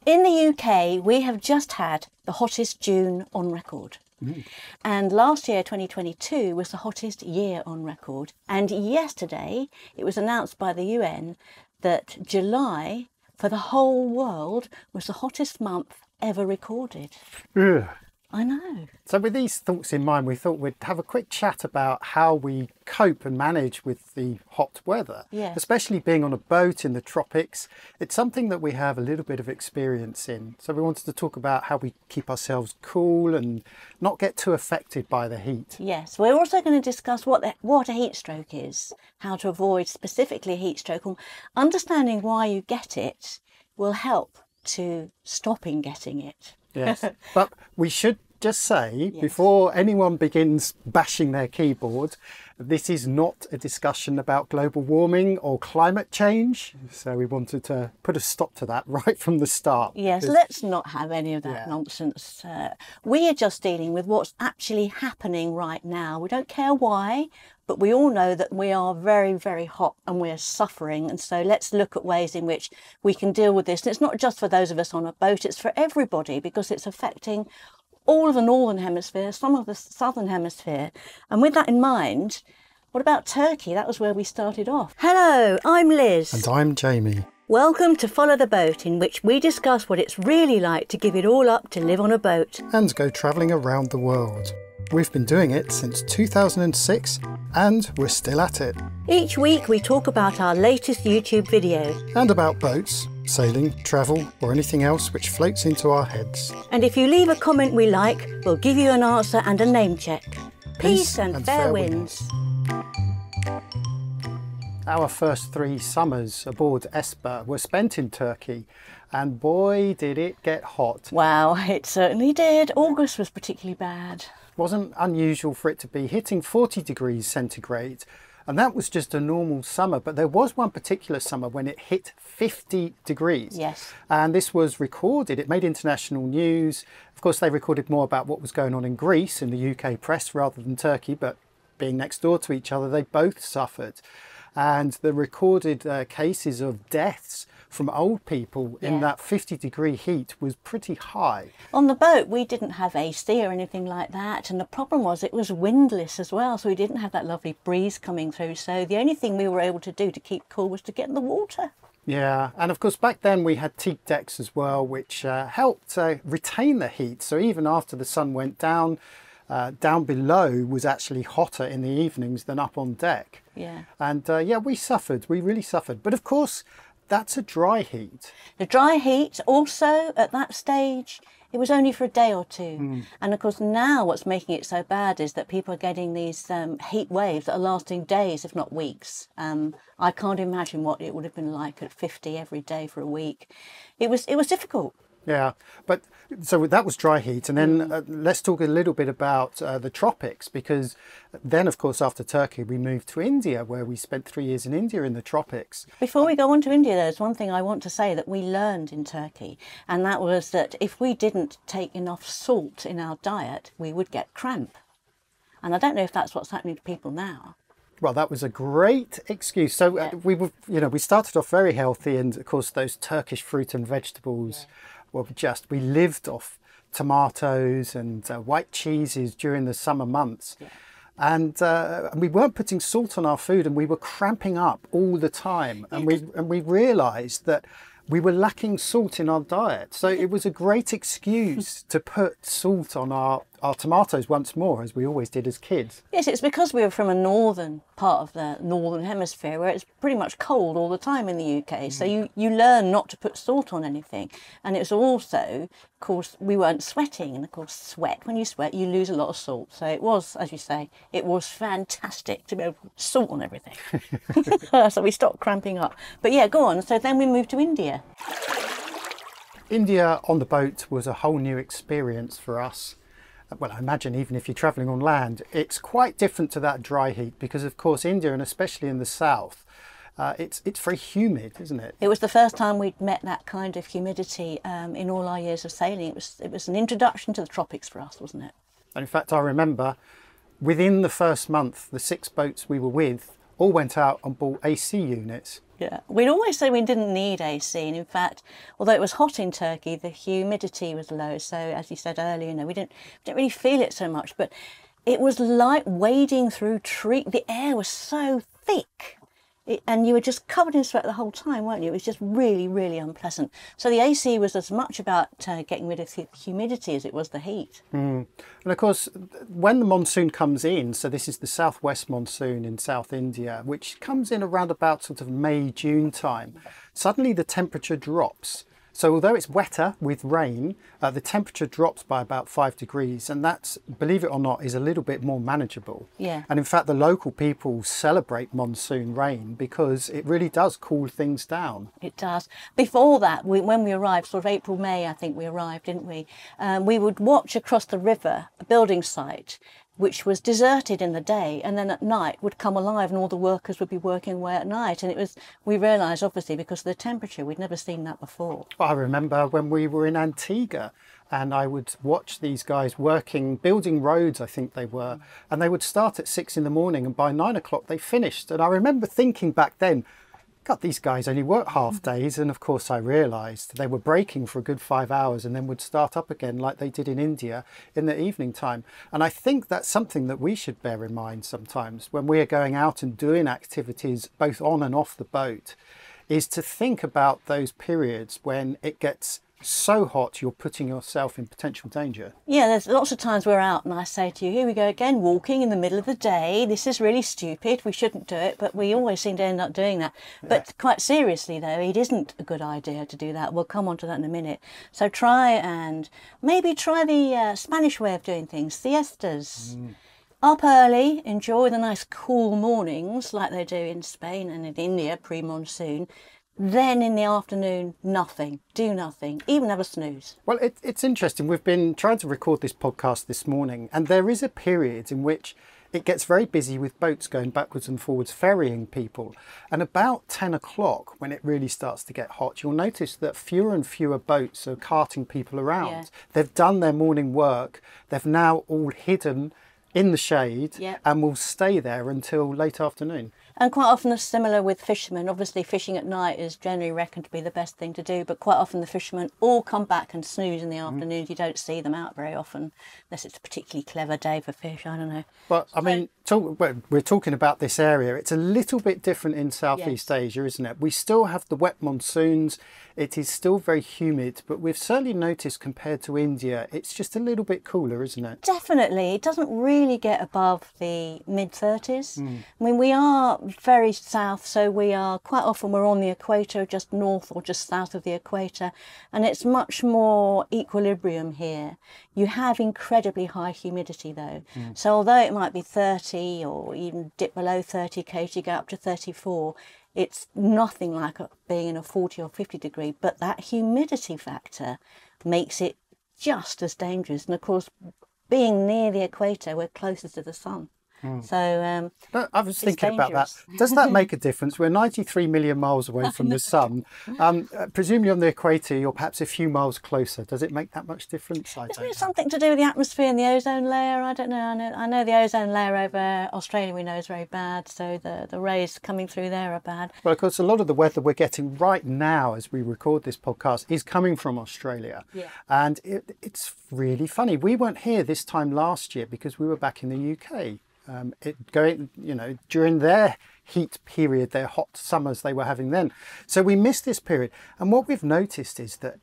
In the UK, we have just had the hottest June on record. And last year, 2022, was the hottest year on record. And yesterday, it was announced by the UN that July, for the whole world, was the hottest month ever recorded. Ugh. I know. So with these thoughts in mind, we thought we'd have a quick chat about how we cope and manage with the hot weather, Yes. especially being on a boat in the tropics. It's something that we have a little bit of experience in. So we wanted to talk about how we keep ourselves cool and not get too affected by the heat. Yes, we're also going to discuss what a heat stroke is, how to avoid specifically a heat stroke, and understanding why you get it will help to stopping getting it. Yes, but we should just say, Yes. before anyone begins bashing their keyboard, this is not a discussion about global warming or climate change. So we wanted to put a stop to that right from the start. Yes, because- let's not have any of that nonsense. We are just dealing with what's actually happening right now. We don't care why, but we all know that we are very, very hot and we're suffering. And so let's look at ways in which we can deal with this. And it's not just for those of us on a boat, it's for everybody, because it's affecting all of the northern hemisphere, some of the southern hemisphere. And with that in mind, what about Turkey? That was where we started off. Hello, I'm Liz. And I'm Jamie. Welcome to Follow the Boat, in which we discuss what it's really like to give it all up to live on a boat. And go travelling around the world. We've been doing it since 2006 and we're still at it. Each week we talk about our latest YouTube video. And about boats, sailing, travel or anything else which floats into our heads. And if you leave a comment we like, we'll give you an answer and a name check. Peace and fair winds. Our first 3 summers aboard Esper were spent in Turkey, and boy did it get hot. Wow, it certainly did. August was particularly bad. Wasn't unusual for it to be hitting 40 degrees centigrade, and that was just a normal summer, but there was one particular summer when it hit 50 degrees. Yes. And this was recorded. It made international news. Of course, they recorded more about what was going on in Greece in the UK press rather than Turkey, but being next door to each other, they both suffered. And the recorded cases of deaths from old people in that 50-degree heat was pretty high. On the boat, we didn't have AC or anything like that. And the problem was it was windless as well. So we didn't have that lovely breeze coming through. So the only thing we were able to do to keep cool was to get in the water. Yeah, and of course back then we had teak decks as well, which helped retain the heat. So even after the sun went down, down below was actually hotter in the evenings than up on deck. Yeah. And yeah, we suffered, we really suffered. But of course, that's a dry heat. The dry heat also at that stage, it was only for a day or two. And of course now what's making it so bad is that people are getting these heat waves that are lasting days, if not weeks. I can't imagine what it would have been like at 50 every day for a week. It was difficult. Yeah, but so that was dry heat, and then let's talk a little bit about the tropics, because then of course after Turkey we moved to India, where we spent 3 years in India in the tropics. Before we go on to India, there's one thing I want to say that we learned in Turkey, and that was that if we didn't take enough salt in our diet, we would get cramp. And I don't know if that's what's happening to people now. Well, that was a great excuse. So we were, we started off very healthy, and of course those Turkish fruit and vegetables. Well, we lived off tomatoes and white cheeses during the summer months. And we weren't putting salt on our food, and we were cramping up all the time. And we realised that we were lacking salt in our diet. So it was a great excuse to put salt on our tomatoes once more, as we always did as kids. Yes, it's because we were from a northern part of the northern hemisphere where it's pretty much cold all the time in the UK. So you learn not to put salt on anything. And it's also, of course, we weren't sweating. And of course, when you sweat, you lose a lot of salt. So it was, as you say, it was fantastic to be able to put salt on everything. So we stopped cramping up. But yeah, go on. So then we moved to India. India on the boat was a whole new experience for us. Well, I imagine even if you're travelling on land, it's quite different to that dry heat, because of course India, and especially in the south, it's very humid, isn't it? It was the first time we'd met that kind of humidity in all our years of sailing. It was an introduction to the tropics for us, wasn't it? And in fact, I remember within the first month, the 6 boats we were with all went out and bought AC units. Yeah, we'd always say we didn't need AC, and in fact, although it was hot in Turkey, the humidity was low. So, as you said earlier, we didn't really feel it so much, but it was like wading through the air was so thick. And you were just covered in sweat the whole time, weren't you? It was just really, really unpleasant. So the AC was as much about getting rid of the humidity as it was the heat. And of course, when the monsoon comes in, so this is the southwest monsoon in South India, which comes in around about sort of May, June time, suddenly the temperature drops. So although it's wetter with rain, the temperature drops by about 5 degrees, and that's, believe it or not, is a little bit more manageable. Yeah. And in fact, the local people celebrate monsoon rain because it really does cool things down. It does. Before that, when we arrived, sort of April, May, I think we arrived, didn't we? We would watch across the river a building site which was deserted in the day, and then at night would come alive, and all the workers would be working away at night. And we realised, obviously, because of the temperature, we'd never seen that before. I remember when we were in Antigua, and I would watch these guys working, building roads, I think they were, and they would start at 6 in the morning, and by 9 o'clock they finished. And I remember thinking back then, God, these guys only work half days. And of course I realised they were breaking for a good 5 hours and then would start up again like they did in India in the evening time. And I think that's something that we should bear in mind sometimes when we are going out and doing activities both on and off the boat, is to think about those periods when it gets so hot you're putting yourself in potential danger. Yeah, there's lots of times we're out and I say to you, here we go again, walking in the middle of the day. This is really stupid. We shouldn't do it, but we always seem to end up doing that. Yeah. But quite seriously though, it isn't a good idea to do that. We'll come on to that in a minute. So maybe try the Spanish way of doing things, siestas. Up early, enjoy the nice cool mornings like they do in Spain and in India pre-monsoon. Then in the afternoon, nothing, do nothing, even have a snooze. Well, it's interesting. We've been trying to record this podcast this morning, and there is a period in which it gets very busy with boats going backwards and forwards, ferrying people. And about 10 o'clock, when it really starts to get hot, you'll notice that fewer and fewer boats are carting people around. Yeah. They've done their morning work. They've now all hidden in the shade, yeah, and will stay there until late afternoon. And quite often it's similar with fishermen. Obviously fishing at night is generally reckoned to be the best thing to do, but quite often the fishermen all come back and snooze in the afternoons. You don't see them out very often, unless it's a particularly clever day for fish, I don't know. But I mean, we're talking about this area. It's a little bit different in Southeast Asia, isn't it? We still have the wet monsoons. It is still very humid, but we've certainly noticed compared to India, it's just a little bit cooler, isn't it? Definitely. It doesn't really get above the mid-30s. I mean, we are very south, so we're on the equator, just north or just south of the equator, and it's much more equilibrium here. You have incredibly high humidity though. So although it might be 30 or even dip below 30 kg, go up to 34, it's nothing like being in a 40 or 50 degree, but that humidity factor makes it just as dangerous. And of course, being near the equator, we're closer to the sun. So I was thinking about that. Does that make a difference? We're 93 million miles away from the sun. Presumably on the equator, you're perhaps a few miles closer. Does it make that much difference? Isn't it something to do with the atmosphere and the ozone layer? I don't know. I know the ozone layer over Australia we know is very bad, so the rays coming through there are bad. Well, of course, a lot of the weather we're getting right now as we record this podcast is coming from Australia. Yeah. And it's really funny. We weren't here this time last year because we were back in the UK. During their heat period, their hot summers they were having then. So we missed this period. And what we've noticed is that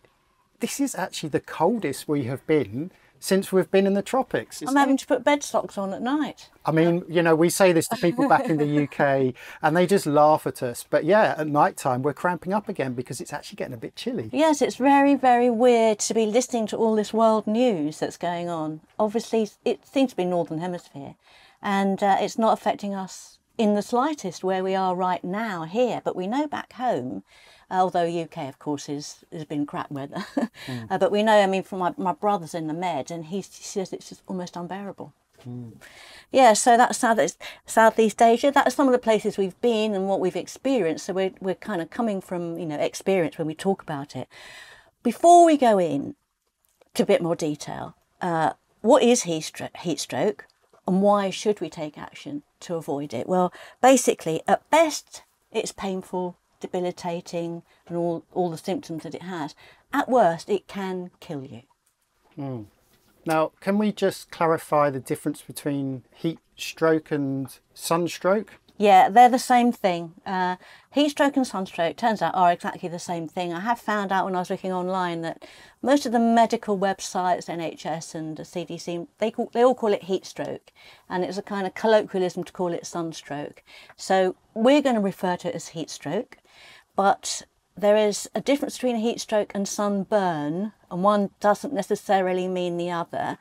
this is actually the coldest we have been since we've been in the tropics. I'm having to put bed socks on at night. I mean, we say this to people back in the UK and they just laugh at us. But yeah, at night time, we're cramping up again because it's actually getting a bit chilly. Yes, it's very, very weird to be listening to all this world news that's going on. Obviously, it seems to be Northern Hemisphere. And it's not affecting us in the slightest where we are right now here. But we know back home, although UK, of course, has been crap weather. But we know, I mean, from my brother's in the Med, and he says it's just almost unbearable. Yeah, so that's Southeast Asia. That's some of the places we've been and what we've experienced. So we're kind of coming from, experience when we talk about it. Before we go in to a bit more detail, what is heat stroke? And why should we take action to avoid it? Well, basically, at best, it's painful debilitating and all the symptoms that it has. At worst, it can kill you. Now, can we just clarify the difference between heat stroke and sunstroke? Yeah, they're the same thing. Heat stroke and sunstroke, turns out, are exactly the same thing. I have found out when I was looking online that most of the medical websites, NHS and the CDC, they all call it heat stroke, and it's a kind of colloquialism to call it sunstroke. So we're going to refer to it as heat stroke, but there is a difference between a heat stroke and sunburn, and one doesn't necessarily mean the other.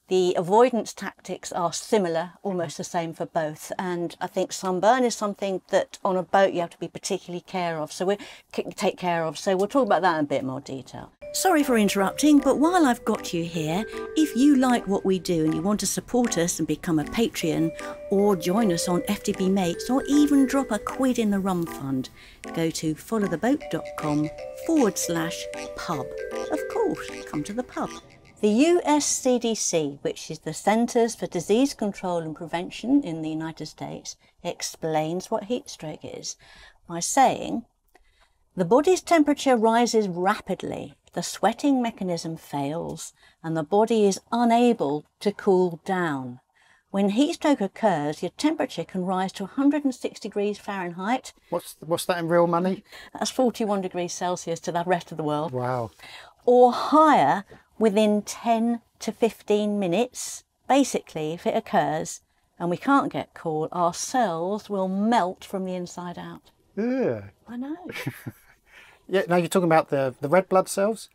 The avoidance tactics are similar, almost the same for both. And I think sunburn is something that on a boat you have to be particularly take care of. So we'll talk about that in a bit more detail. Sorry for interrupting, but while I've got you here, if you like what we do and you want to support us and become a Patreon, or join us on FTB Mates, or even drop a quid in the rum fund, go to followtheboat.com/pub. Of course, come to the pub. The US CDC, which is the Centers for Disease Control and Prevention in the United States, explains what heat stroke is by saying, the body's temperature rises rapidly, the sweating mechanism fails, and the body is unable to cool down. When heat stroke occurs, your temperature can rise to 106 degrees Fahrenheit. What's that in real money? That's 41 degrees Celsius to the rest of the world. Wow. Or higher within 10 to 15 minutes. Basically, if it occurs and we can't get cool, our cells will melt from the inside out. Yeah. I know. Yeah, now you're talking about the red blood cells?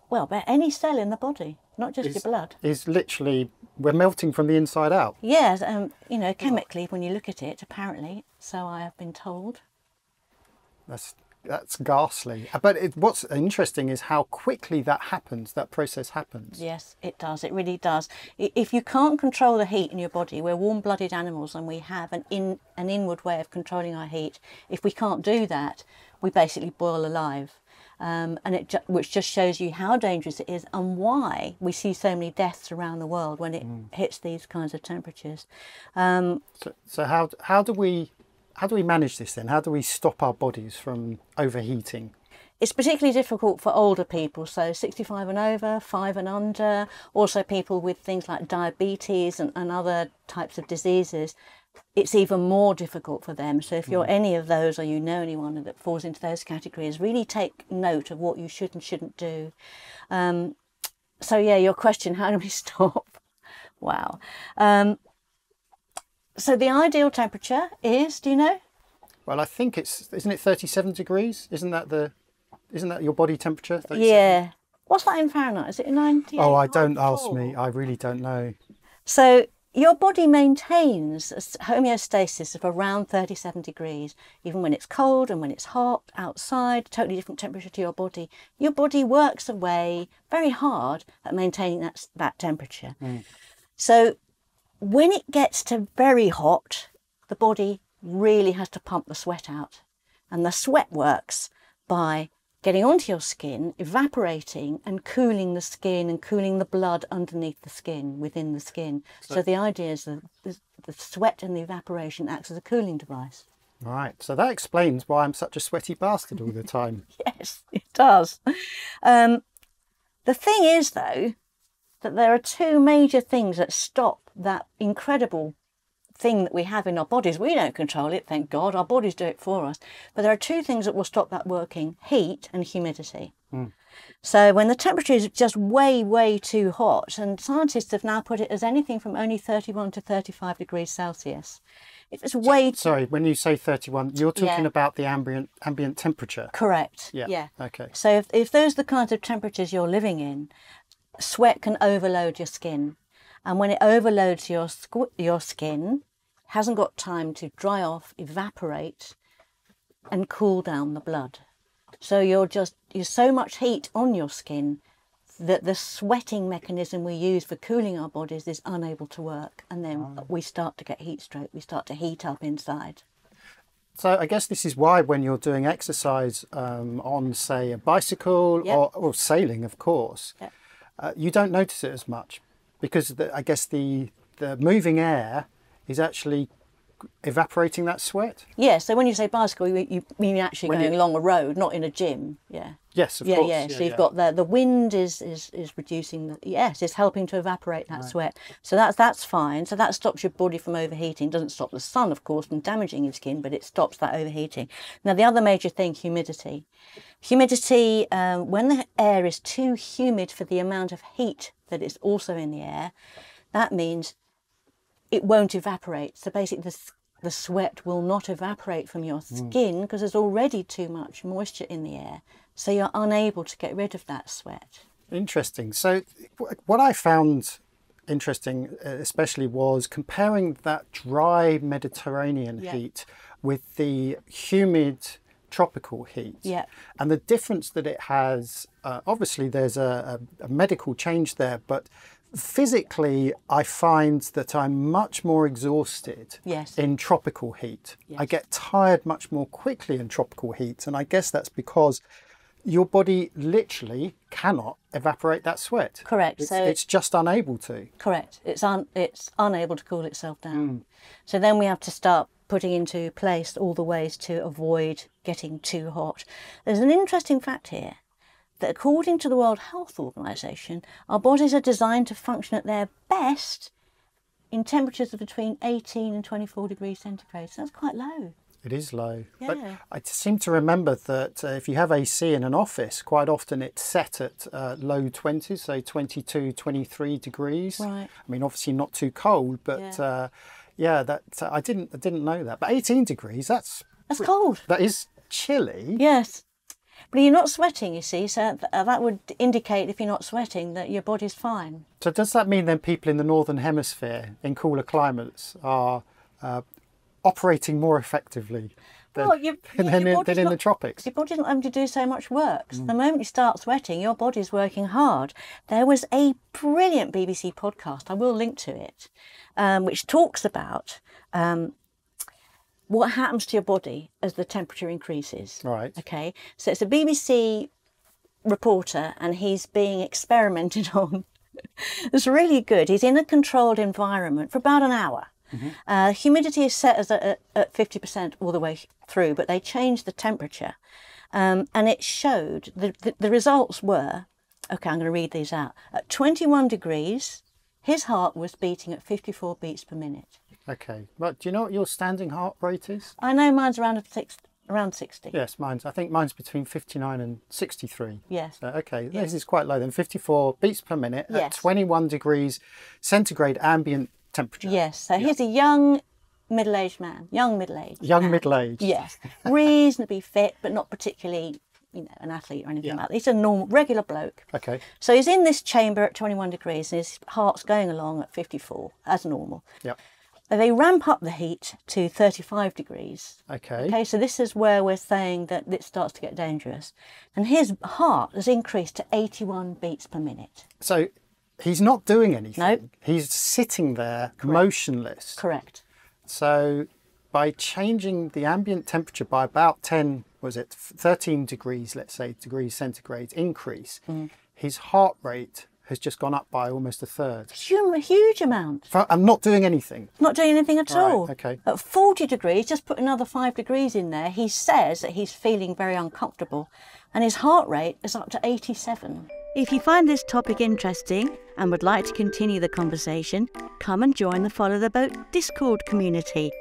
Well, but any cell in the body, not just your blood. Is literally, we're melting from the inside out. Yes, you know, chemically, when you look at it, apparently, so I have been told. That's ghastly. But what's interesting is how quickly that process happens. Yes, it does. It really does. If you can't control the heat in your body, we're warm-blooded animals and we have an inward way of controlling our heat. If we can't do that, we basically boil alive. Which just shows you how dangerous it is and why we see so many deaths around the world when it hits these kinds of temperatures. So how do we manage this then? How do we stop our bodies from overheating? It's particularly difficult for older people, so 65 and over, 5 and under, also people with things like diabetes and other types of diseases. It's even more difficult for them. So if you're any of those or you know anyone that falls into those categories, really take note of what you should and shouldn't do. So yeah, your question, how do we stop? Wow. So the ideal temperature is, do you know? Well, I think isn't it 37 degrees? Isn't that your body temperature? 37? Yeah. What's that in Fahrenheit? Is it 98? Oh, don't ask me. I really don't know. So your body maintains a homeostasis of around 37 degrees, even when it's cold and when it's hot outside, totally different temperature to your body. Your body works away very hard at maintaining that temperature. So when it gets to very hot, the body really has to pump the sweat out. And the sweat works by getting onto your skin, evaporating and cooling the skin and cooling the blood underneath the skin, within the skin. So the idea is that the sweat and the evaporation acts as a cooling device. Right, so that explains why I'm such a sweaty bastard all the time. Yes, it does. The thing is, though, that there are two major things that stop that incredible thing that we have in our bodies. We don't control it, thank God. Our bodies do it for us. But there are two things that will stop that working: heat and humidity. So when the temperature is just way, way too hot, and scientists have now put it as anything from only 31 to 35 degrees Celsius. If it's way Sorry, when you say 31, you're talking about the ambient temperature? Correct. Yeah. Okay. So if those are the kinds of temperatures you're living in, sweat can overload your skin. And when it overloads your skin, it hasn't got time to dry off, evaporate, and cool down the blood. So you're so much heat on your skin that the sweating mechanism we use for cooling our bodies is unable to work. And then we start to get heat stroke. We start to heat up inside. So I guess this is why when you're doing exercise on, say, a bicycle or sailing, of course, you don't notice it as much. Because I guess the moving air is actually evaporating that sweat? Yeah, so when you say bicycle, you mean actually going along a road, not in a gym. Yeah. Yes, of course. Yeah. So you've got the wind is reducing it's helping to evaporate that sweat. So that's fine. So that stops your body from overheating. Doesn't stop the sun, of course, from damaging your skin, but it stops that overheating. Now the other major thing, humidity. Humidity, when the air is too humid for the amount of heat that is also in the air, that means it won't evaporate. So basically the sweat will not evaporate from your skin because there's already too much moisture in the air. So you're unable to get rid of that sweat. Interesting. So what I found interesting especially was comparing that dry Mediterranean heat with the humid tropical heat. Yeah. And the difference that it has, obviously there's a medical change there, but physically, I find that I'm much more exhausted in tropical heat. Yes. I get tired much more quickly in tropical heat, and I guess that's because your body literally cannot evaporate that sweat. Correct. It's just unable to. Correct. It's unable to cool itself down. So then we have to start putting into place all the ways to avoid getting too hot. There's an interesting fact here, that according to the World Health Organization, our bodies are designed to function at their best in temperatures of between 18 and 24 degrees centigrade. So that's quite low. It is low. Yeah. But I seem to remember that if you have AC in an office, quite often it's set at low 20s, so 22, 23 degrees. Right. I mean, obviously not too cold, but I didn't know that. But 18 degrees, that's cold. That is chilly. Yes. But you're not sweating, you see, so that would indicate, if you're not sweating, that your body's fine. So does that mean then people in the Northern Hemisphere, in cooler climates, are operating more effectively than in the tropics? Your body's not having to do so much work. So the moment you start sweating, your body's working hard. There was a brilliant BBC podcast, I will link to it, which talks about what happens to your body as the temperature increases. Right. Okay. So it's a BBC reporter and he's being experimented on. It's really good. He's in a controlled environment for about an hour. Humidity is set as at 50% all the way through, but they changed the temperature. And it showed, the results were, okay, I'm going to read these out. At 21 degrees, his heart was beating at 54 beats per minute. Okay, but do you know what your standing heart rate is? I know mine's around 60. Yes, I think mine's between 59 and 63. Yes. So, okay, this is quite low then. 54 beats per minute at 21 degrees centigrade ambient temperature. Yes, so here's a young middle-aged man. Young middle-aged. Middle-aged. Yes, reasonably fit, but not particularly, an athlete or anything like that. He's a normal, regular bloke. Okay. So he's in this chamber at 21 degrees and his heart's going along at 54, as normal. Yep. They ramp up the heat to 35 degrees. Okay. Okay, so this is where we're saying that it starts to get dangerous. And his heart has increased to 81 beats per minute. So he's not doing anything. Nope. He's sitting there motionless. Correct. So by changing the ambient temperature by about 13 degrees, let's say, degrees centigrade increase, his heart rate has just gone up by almost a third. A huge amount. I'm not doing anything. Not doing anything at all. Okay. At 40 degrees, just put another 5 degrees in there, he says that he's feeling very uncomfortable and his heart rate is up to 87. If you find this topic interesting and would like to continue the conversation, come and join the Follow the Boat Discord community.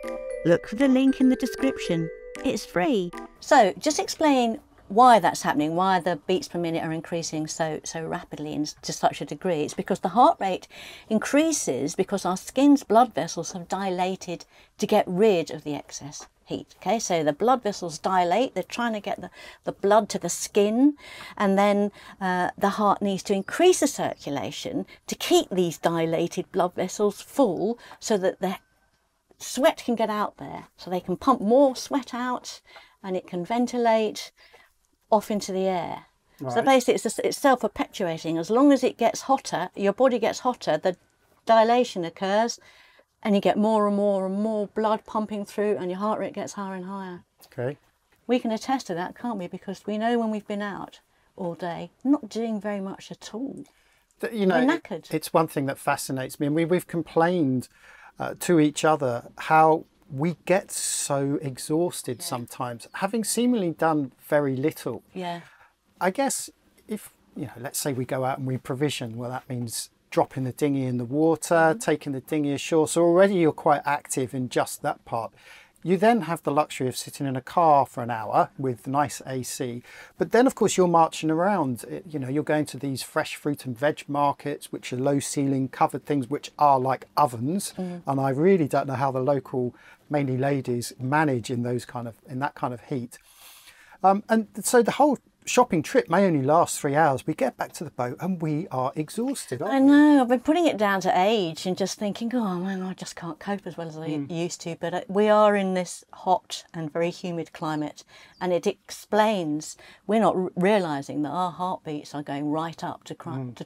Look for the link in the description. It's free. So just explain why that's happening, why the beats per minute are increasing so rapidly and to such a degree. It's because the heart rate increases because our skin's blood vessels have dilated to get rid of the excess heat. Okay, so the blood vessels dilate, they're trying to get the blood to the skin, and then the heart needs to increase the circulation to keep these dilated blood vessels full so that the sweat can get out there, so they can pump more sweat out and it can ventilate off into the air. Right. So basically it's self-perpetuating. As long as it gets hotter, your body gets hotter, the dilation occurs and you get more and more and more blood pumping through and your heart rate gets higher and higher. Okay. We can attest to that, can't we? Because we know when we've been out all day, not doing very much at all. We're knackered. It's one thing that fascinates me, and we've complained to each other how we get so exhausted sometimes, having seemingly done very little. Yeah. I guess if, you know, let's say we go out and we provision, well, that means dropping the dinghy in the water, taking the dinghy ashore. So already you're quite active in just that part. You then have the luxury of sitting in a car for an hour with nice AC. But then, of course, you're marching around. You know, you're going to these fresh fruit and veg markets, which are low ceiling covered things, which are like ovens. And I really don't know how the local, mainly ladies, manage in that kind of heat. And so the whole shopping trip may only last 3 hours. We get back to the boat and we are exhausted, aren't we? I know. I've been putting it down to age and just thinking, oh man, I just can't cope as well as I used to. But we are in this hot and very humid climate, and it explains we're not realising that our heartbeats are going right up to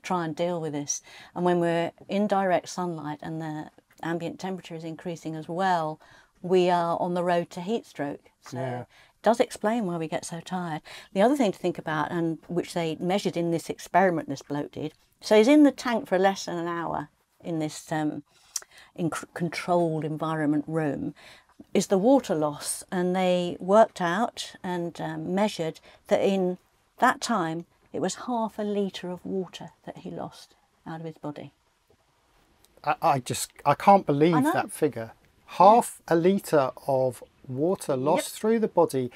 try and deal with this. And when we're in direct sunlight and the ambient temperature is increasing as well, we are on the road to heat stroke. So does explain why we get so tired. The other thing to think about, and which they measured in this experiment this bloke did, so he's in the tank for less than an hour in this controlled environment room, is the water loss. And they worked out and measured that in that time it was 1/2 litre of water that he lost out of his body. I can't believe that figure. 1/2 litre of water lost through the body,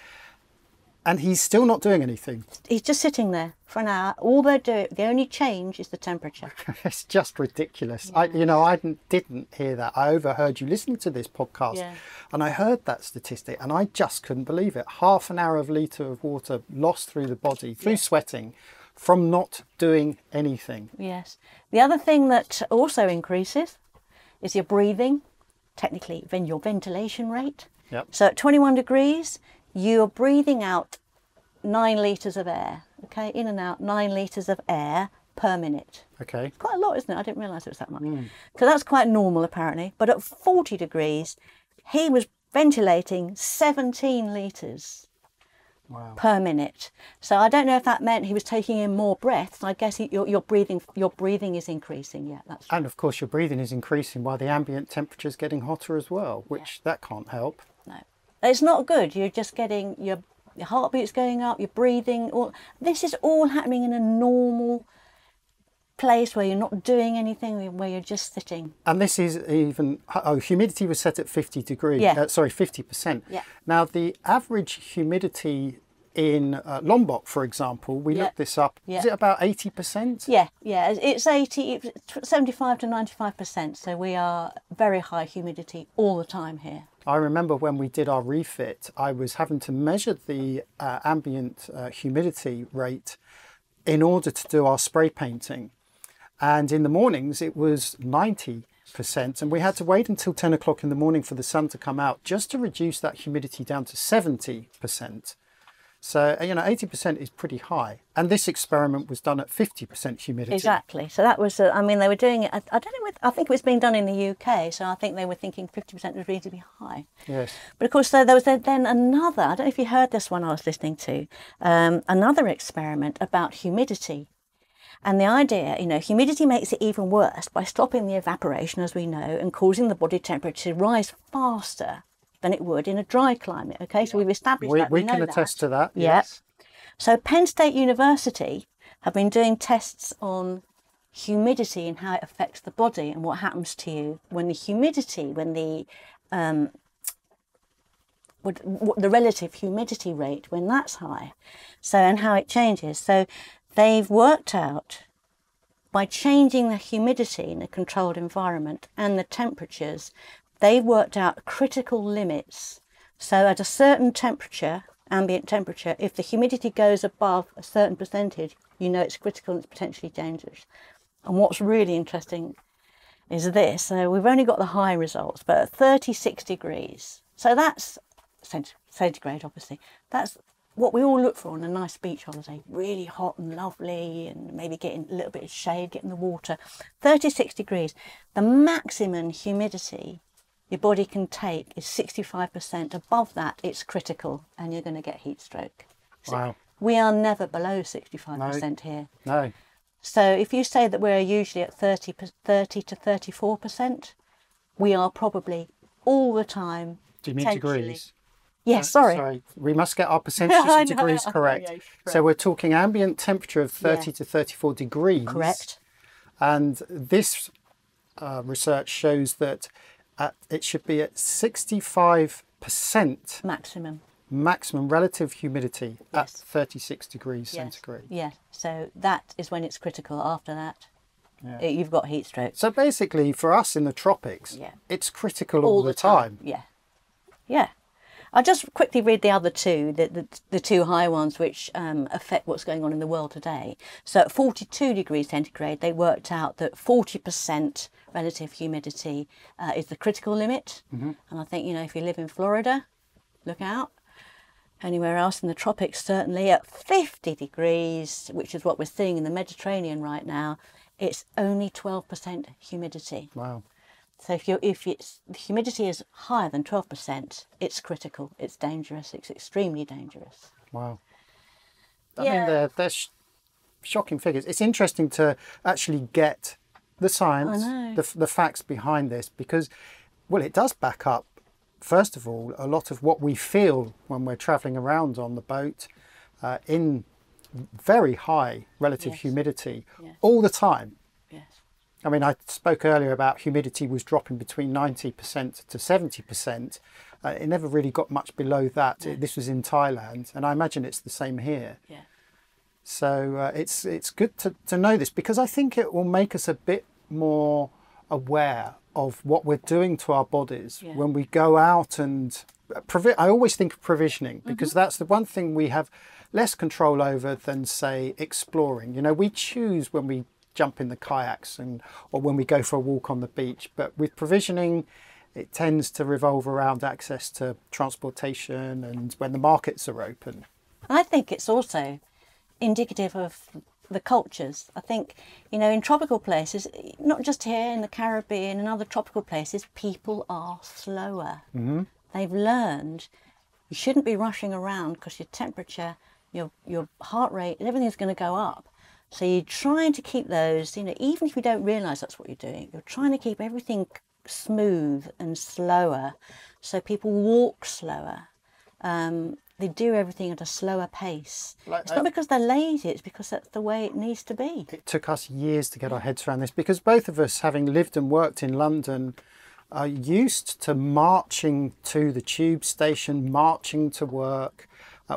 and he's still not doing anything. He's just sitting there for an hour. All they do, the only change is the temperature. It's just ridiculous. I didn't hear that. I overheard you listening to this podcast, and I heard that statistic, and I just couldn't believe it. 1/2 litre of water lost through the body through sweating from not doing anything. Yes. The other thing that also increases is your breathing. Technically, then your ventilation rate. So at 21 degrees, you're breathing out 9 litres of air. Okay, in and out 9 litres of air per minute. Okay. It's quite a lot, isn't it? I didn't realise it was that much. Because that's quite normal apparently. But at 40 degrees, he was ventilating 17 litres per minute. So I don't know if that meant he was taking in more breaths. I guess your breathing is increasing. Yeah, that's true. And of course your breathing is increasing while the ambient temperature is getting hotter as well, which that can't help. No, it's not good. You're just getting your heartbeat's going up, your breathing. This is all happening in a normal place where you're not doing anything, where you're just sitting. And this is even, humidity was set at 50 degrees, 50%. Yeah. Now the average humidity in Lombok, for example, we looked this up, is it about 80%? Yeah, it's 75 to 95%, so we are very high humidity all the time here. I remember when we did our refit, I was having to measure the ambient humidity rate in order to do our spray painting. And in the mornings it was 90%, and we had to wait until 10 o'clock in the morning for the sun to come out just to reduce that humidity down to 70%. So, 80% is pretty high. And this experiment was done at 50% humidity. Exactly. So that was, they were doing it, I don't know, I think it was being done in the UK, so I think they were thinking 50% was reasonably high. Yes. But of course, there was then another, I don't know if you heard this one I was listening to, another experiment about humidity. And the idea, humidity makes it even worse by stopping the evaporation, as we know, and causing the body temperature to rise faster than it would in a dry climate. Okay, so we've established that. We can attest to that. Yes. So Penn State University have been doing tests on humidity and how it affects the body and what happens to you when the humidity, the relative humidity rate when that's high. So, and how it changes. So they've worked out by changing the humidity in a controlled environment and the temperatures, they've worked out critical limits. So at a certain temperature, ambient temperature, if the humidity goes above a certain percentage, it's critical and it's potentially dangerous. And what's really interesting is this. So we've only got the high results, but at 36 degrees, so that's centigrade, obviously, that's what we all look for on a nice beach holiday, really hot and lovely, and maybe getting a little bit of shade, getting the water. 36 degrees, the maximum humidity your body can take is 65%. Above that, it's critical, and you're going to get heat stroke. So wow. We are never below 65% here. No. So if you say that we're usually at 30 to 34%, we are probably all the time Do you mean degrees? Yes, sorry. Sorry, we must get our percentages of degrees correct. Yeah, so we're talking ambient temperature of 30 to 34 degrees. Correct. And this research shows that it should be at 65% maximum relative humidity at 36 degrees centigrade. Yes, so that is when it's critical. After that, you've got heat stroke. So basically for us in the tropics, it's critical all the time. Yeah. I'll just quickly read the other two, the two high ones which affect what's going on in the world today. So at 42 degrees centigrade, they worked out that 40% relative humidity is the critical limit. And I think, you know, if you live in Florida, look out. Anywhere else in the tropics, certainly at 50 degrees, which is what we're seeing in the Mediterranean right now, it's only 12% humidity. Wow. So if the humidity is higher than 12%, it's critical, it's dangerous, it's extremely dangerous. Wow. I mean, they're shocking figures. It's interesting to actually get the science, the facts behind this, because, well, it does back up, first of all, a lot of what we feel when we're travelling around on the boat in very high relative humidity all the time. I mean, I spoke earlier about humidity was dropping between 90% to 70%. It never really got much below that. This was in Thailand, and I imagine it's the same here. So it's good to know this, because I think it will make us a bit more aware of what we're doing to our bodies when we go out and... I always think of provisioning, because that's the one thing we have less control over than, say, exploring. You know, we choose when we jump in the kayaks or when we go for a walk on the beach, but with provisioning it tends to revolve around access to transportation and when the markets are open. I think it's also indicative of the cultures. I think, you know, in tropical places, not just here in the Caribbean and other tropical places, people are slower. They've learned you shouldn't be rushing around because your temperature, your heart rate, everything's going to go up. So you're trying to keep those, you know, even if you don't realise that's what you're doing, you're trying to keep everything smooth and slower. So people walk slower. They do everything at a slower pace. It's not because they're lazy, it's because that's the way it needs to be. It took us years to get our heads around this, because both of us, having lived and worked in London, are used to marching to the tube station, marching to work,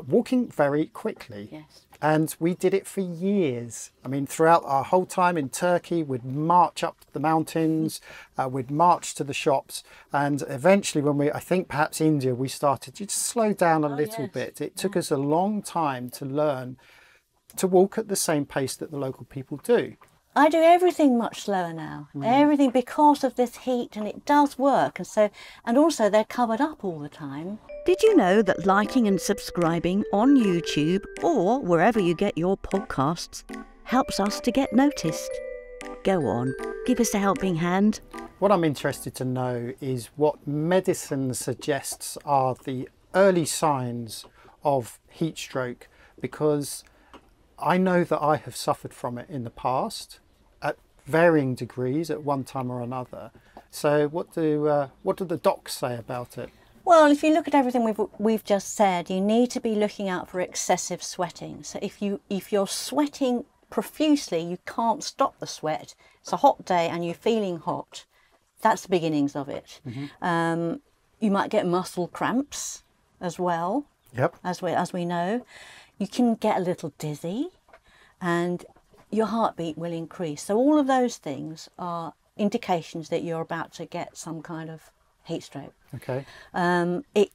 walking very quickly. And we did it for years. I mean, throughout our whole time in Turkey, we'd march up the mountains, we'd march to the shops. And eventually I think perhaps India, we started to just slow down a little bit. It took us a long time to learn to walk at the same pace that the local people do. I do everything much slower now, everything, because of this heat, and it does work. And also they're covered up all the time. Did you know that liking and subscribing on YouTube or wherever you get your podcasts helps us to get noticed? Go on, give us a helping hand. What I'm interested to know is what medicine suggests are the early signs of heat stroke, because I know that I have suffered from it in the past at varying degrees at one time or another. So what do the docs say about it? Well, if you look at everything we've just said, you need to be looking out for excessive sweating. So if you're sweating profusely, you can't stop the sweat. It's a hot day and you're feeling hot. That's the beginnings of it. You might get muscle cramps as well. As we know, you can get a little dizzy, and your heartbeat will increase. So all of those things are indications that you're about to get some kind of heat stroke. It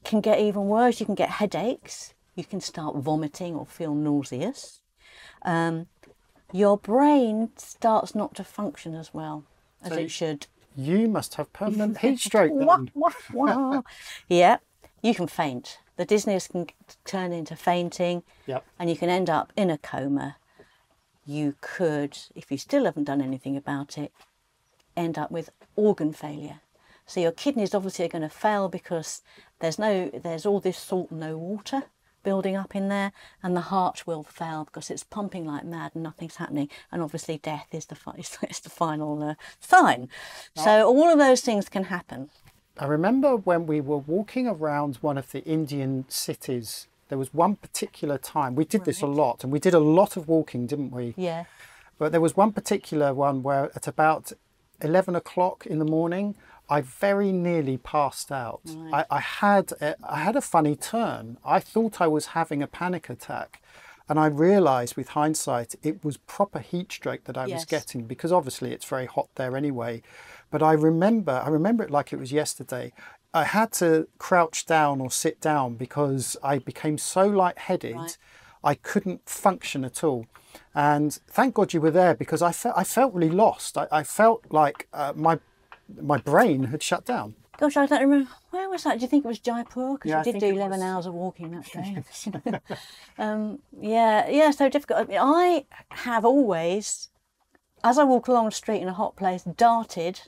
can get even worse. You can get headaches. You can start vomiting or feel nauseous. Your brain starts not to function as well as it should. You must have permanent heat stroke then. Yeah, you can faint. The dizziness can turn into fainting, and you can end up in a coma. You could, if you still haven't done anything about it, end up with organ failure. So your kidneys obviously are going to fail because there's all this salt and no water building up in there, and the heart will fail because it's pumping like mad and nothing's happening. And obviously death is the final sign. So all of those things can happen. I remember when we were walking around one of the Indian cities, there was one particular time, we did this a lot, and we did a lot of walking, didn't we? Yeah. But there was one particular one where at about 11 o'clock in the morning, I very nearly passed out. Right. I had a funny turn. I thought I was having a panic attack. And I realised with hindsight, it was proper heat stroke that I was getting, because obviously it's very hot there anyway. But I remember it like it was yesterday. I had to crouch down or sit down because I became so lightheaded, I couldn't function at all. And thank God you were there, because I felt really lost. I felt like my brain had shut down. Gosh, I don't remember. Where was that? Do you think it was Jaipur? Because Yeah, we did do 11 hours of walking that day. Yeah, so difficult. I have always, as I walk along the street in a hot place, darted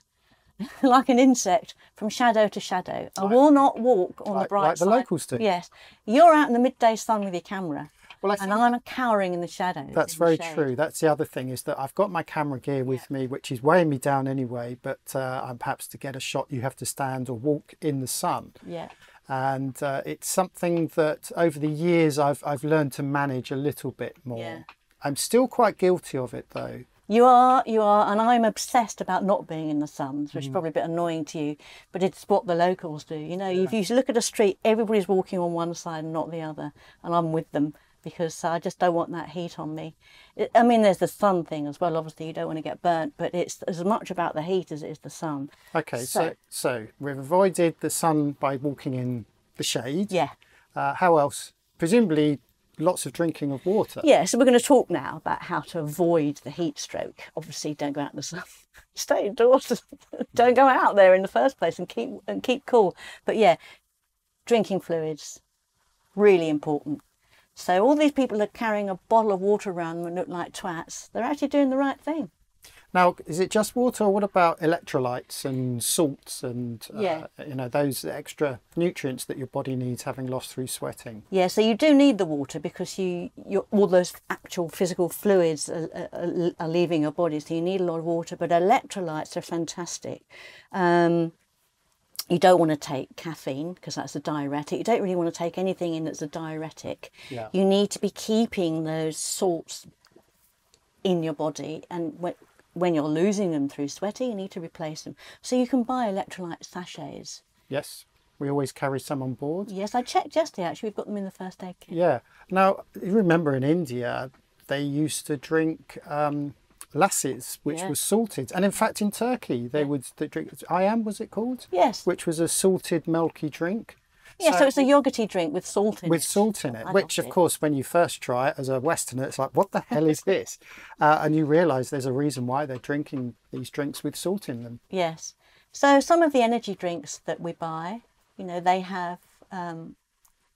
like an insect from shadow to shadow. I will not walk on the bright side. Like the locals do. Yes. You're out in the midday sun with your camera. Well, and I'm cowering in the shadows. That's very true. That's the other thing, is that I've got my camera gear with me, which is weighing me down anyway. But perhaps to get a shot, you have to stand or walk in the sun. Yeah. And it's something that over the years I've learned to manage a little bit more. Yeah. I'm still quite guilty of it though. You are, and I'm obsessed about not being in the sun, which is probably a bit annoying to you, but it's what the locals do. You know, if you look at a street, everybody's walking on one side and not the other, and I'm with them, because I just don't want that heat on me. I mean, there's the sun thing as well. Obviously, you don't want to get burnt, but it's as much about the heat as it is the sun. Okay, so we've avoided the sun by walking in the shade. Yeah. How else? Presumably lots of drinking of water. Yeah, so we're going to talk now about how to avoid the heat stroke. Obviously, don't go out in the sun. Stay indoors. Don't go out there in the first place, and keep cool. But yeah, drinking fluids, really important. So all these people that are carrying a bottle of water around and look like twats, they're actually doing the right thing. Now, is it just water, or what about electrolytes and salts and you know, those extra nutrients that your body needs, having lost through sweating? Yeah, so you do need the water, because all those actual physical fluids are leaving your body, so you need a lot of water. But electrolytes are fantastic. You don't want to take caffeine, because that's a diuretic. You don't really want to take anything in that's a diuretic. Yeah. You need to be keeping those salts in your body, and when you're losing them through sweating, you need to replace them. So you can buy electrolyte sachets. Yes, we always carry some on board. Yes, I checked yesterday, actually. We've got them in the first aid kit. Yeah. Now, you remember in India, they used to drink lassis, which was salted. And in fact, in Turkey, they would drink ayam, was it called? Yes. Which was a salted, milky drink. Yeah, so it's a yogurty drink with salt in it. With salt in it, which of course, when you first try it as a Westerner, it's like, what the hell is this? And you realise there's a reason why they're drinking these drinks with salt in them. Yes. So some of the energy drinks that we buy, you know, they have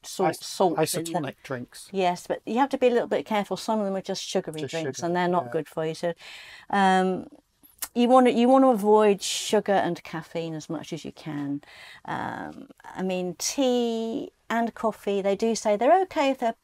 salt isotonic drinks. Yes, but you have to be a little bit careful. Some of them are just sugary drinks, and they're not good for you. So you want to avoid sugar and caffeine as much as you can. I mean, tea and coffee, they do say they're okay if they're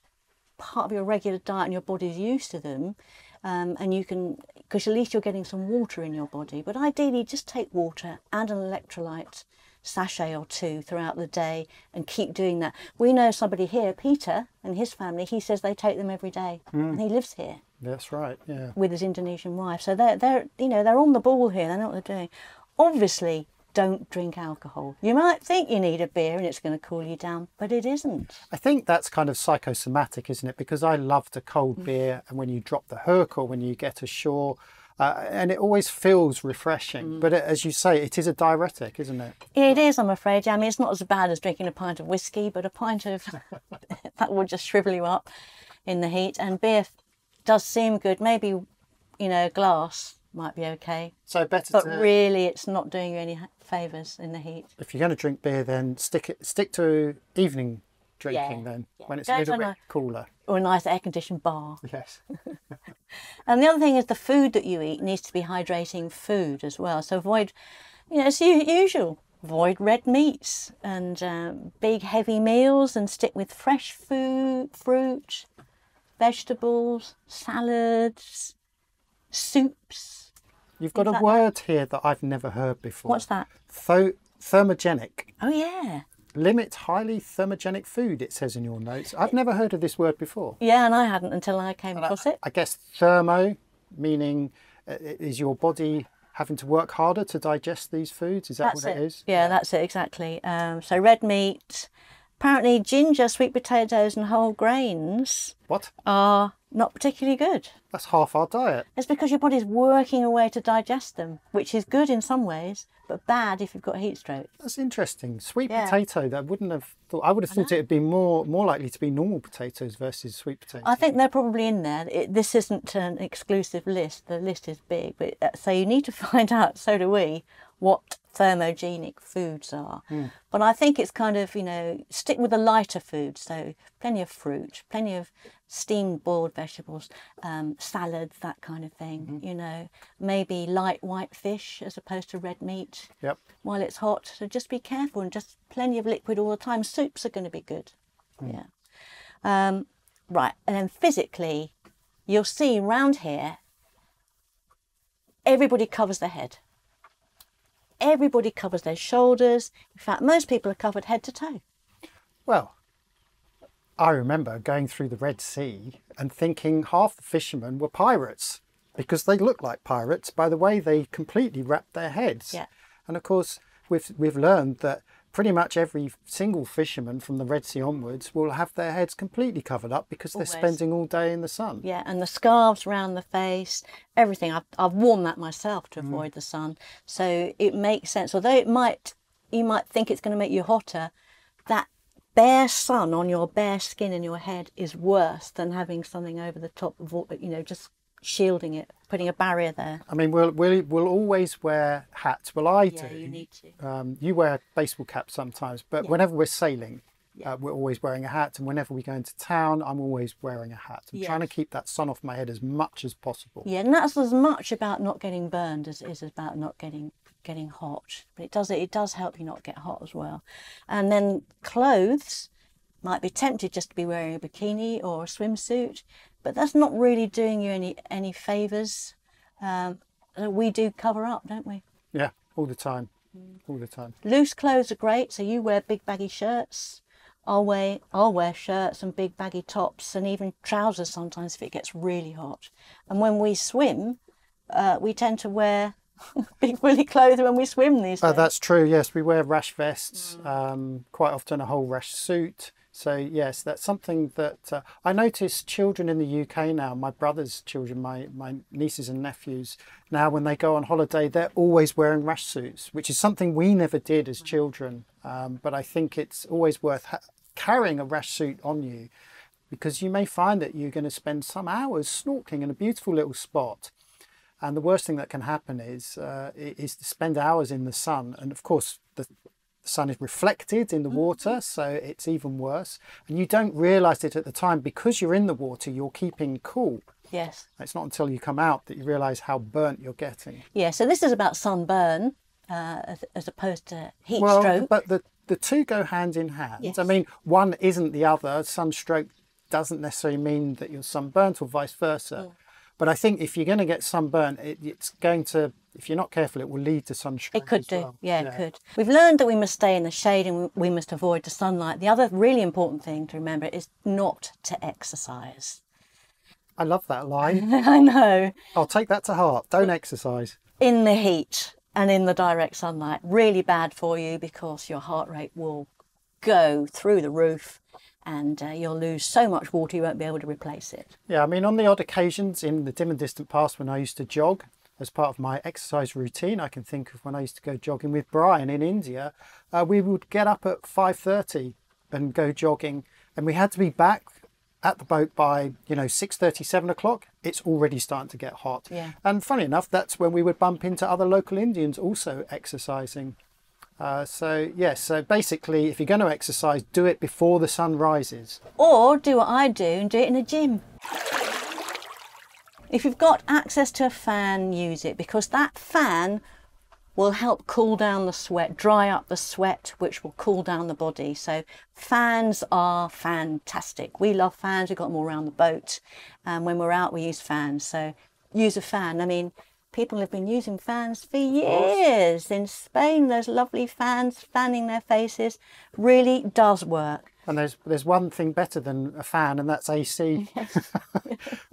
part of your regular diet and your body's used to them. And you can, because at least you're getting some water in your body. But ideally, just take water and an electrolyte sachet or two throughout the day, and keep doing that. We know somebody here, Peter, and his family. He says they take them every day, and he lives here. That's right. Yeah. With his Indonesian wife, so they're on the ball here. They know what they're doing. Obviously, don't drink alcohol. You might think you need a beer and it's going to cool you down, but it isn't. I think that's kind of psychosomatic, isn't it? Because I loved a cold beer, and when you drop the hook or when you get ashore, and it always feels refreshing. But as you say, it is a diuretic, isn't it? It is, I'm afraid. I mean, it's not as bad as drinking a pint of whiskey, but a pint of that will just shrivel you up in the heat. And beer does seem good. Maybe, you know, a glass might be okay. So better, but really, it's not doing you any favours in the heat. If you're going to drink beer, then stick to evening drinking when it's a little bit cooler. Or a nice air-conditioned bar. Yes. And the other thing is the food that you eat needs to be hydrating food as well. So avoid, you know, it's usual. Avoid red meats and big heavy meals, and stick with fresh food, fruit, vegetables, salads, soups. You've got a word here that I've never heard before. What's that? Thermogenic. Oh yeah. Limit highly thermogenic food, it says in your notes. I've never heard of this word before. Yeah, and I hadn't until I came across it. I guess thermo, meaning is your body having to work harder to digest these foods? Is that what it is? Yeah, that's it, exactly. So red meat, apparently ginger, sweet potatoes and whole grains are not particularly good. That's half our diet. It's because your body's working away to digest them, which is good in some ways, but bad if you've got heat stroke. That's interesting. Sweet potato, that wouldn't have thought. I would have thought it would be more likely to be normal potatoes versus sweet potatoes. I think they're probably in there. This isn't an exclusive list. The list is big, but so you need to find out, so do we, what thermogenic foods are. But I think it's kind of, stick with the lighter foods. So plenty of fruit, plenty of steamed boiled vegetables, salads, that kind of thing. Maybe light white fish as opposed to red meat while it's hot. So just be careful, and just plenty of liquid all the time. Soups are going to be good. Right, and then physically, you'll see round here, everybody covers their head. Everybody covers their shoulders. In fact, most people are covered head to toe. Well, I remember going through the Red Sea and thinking half the fishermen were pirates, because they look like pirates by the way they completely wrapped their heads. And of course, we've learned that pretty much every single fisherman from the Red Sea onwards will have their heads completely covered up because they're spending all day in the sun. Yeah, and the scarves around the face, everything. I've worn that myself to avoid the sun. So it makes sense. Although you might think it's going to make you hotter, that bare sun on your bare skin and your head is worse than having something over the top of, just shielding it, putting a barrier there. I mean, we'll always wear hats. Well, I do. Yeah, you need to. You wear a baseball cap sometimes, but whenever we're sailing, we're always wearing a hat. And whenever we go into town, I'm always wearing a hat. I'm trying to keep that sun off my head as much as possible. Yeah, and that's as much about not getting burned as it is about not getting hot. But it does help you not get hot as well. And then clothes, might be tempted just to be wearing a bikini or a swimsuit, but that's not really doing you any favours. We do cover up, don't we? Yeah, all the time. All the time. Loose clothes are great, so you wear big baggy shirts. I'll wear shirts and big baggy tops and even trousers sometimes if it gets really hot. And when we swim, we tend to wear big woolly clothes when we swim these days. That's true, yes. We wear rash vests, quite often a whole rash suit. So yes, that's something that I notice children in the UK now, my brother's children, my nieces and nephews, now when they go on holiday, they're always wearing rash suits, which is something we never did as children. But I think it's always worth carrying a rash suit on you, because you may find that you're going to spend some hours snorkeling in a beautiful little spot. And the worst thing that can happen is to spend hours in the sun. And of course, the sun is reflected in the water, so it's even worse. And you don't realise it at the time because you're in the water, you're keeping cool. Yes. It's not until you come out that you realise how burnt you're getting. Yeah, so this is about sunburn as opposed to heat stroke. But the two go hand in hand. Yes. I mean, one isn't the other. Sunstroke doesn't necessarily mean that you're sunburnt or vice versa. But I think if you're going to get sunburn, it's going to, if you're not careful, it will lead to sunstroke. It could as do, well. yeah, it could. We've learned that we must stay in the shade and we must avoid the sunlight. The other really important thing to remember is not to exercise. I love that line. I know. I'll take that to heart. Don't exercise. In the heat and in the direct sunlight, really bad for you because your heart rate will go through the roof. And you'll lose so much water you won't be able to replace it. Yeah, I mean, on the odd occasions in the dim and distant past when I used to jog, as part of my exercise routine, I can think of when I used to go jogging with Brian in India, we would get up at 5:30 and go jogging, and we had to be back at the boat by 6:30, 7 o'clock. It's already starting to get hot. Yeah. And funny enough, that's when we would bump into other local Indians also exercising. So basically, if you're going to exercise, do it before the sun rises. Or do what I do and do it in a gym. If you've got access to a fan, use it, because that fan will help cool down the sweat, dry up the sweat, which will cool down the body. So fans are fantastic. We love fans. We've got them all around the boat. And when we're out, we use fans. So use a fan. I mean, people have been using fans for years. In Spain, those lovely fans fanning their faces really does work. And there's one thing better than a fan, and that's AC. Yes.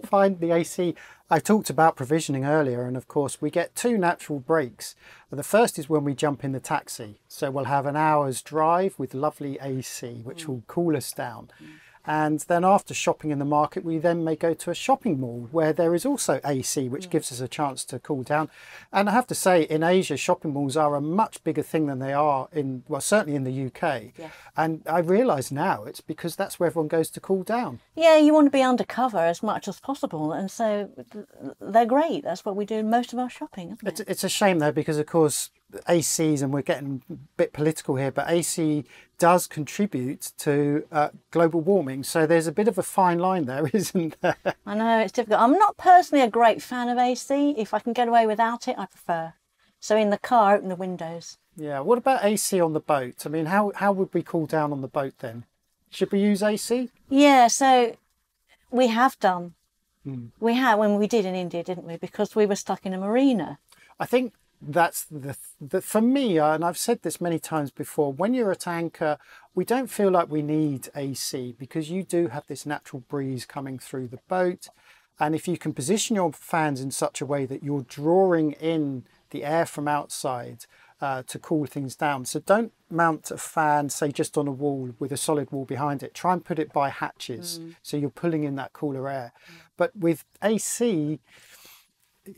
Find the AC. I talked about provisioning earlier, and of course we get 2 natural breaks. The first is when we jump in the taxi. So we'll have an hour's drive with lovely AC, which will cool us down. And then after shopping in the market, we then may go to a shopping mall where there is also AC, which gives us a chance to cool down. And I have to say, in Asia, shopping malls are a much bigger thing than they are in, well, certainly in the UK. Yes. And I realise now it's because that's where everyone goes to cool down. Yeah, you want to be undercover as much as possible, and so they're great. That's what we do in most of our shopping, isn't it? It's a shame though, because of course ACs, and we're getting a bit political here, but AC does contribute to global warming. So there's a bit of a fine line there, isn't there? I know, it's difficult. I'm not personally a great fan of AC. If I can get away without it, I prefer. So in the car, open the windows. Yeah, what about AC on the boat? I mean, how would we cool down on the boat then? Should we use AC? Yeah, so we have done. We had when we did in India, didn't we? Because we were stuck in a marina. I think that's the for me, and I've said this many times before, when you're at anchor, we don't feel like we need AC because you do have this natural breeze coming through the boat. And if you can position your fans in such a way that you're drawing in the air from outside to cool things down. So don't mount a fan, say, just on a wall with a solid wall behind it. Try and put it by hatches, so you're pulling in that cooler air. But with AC,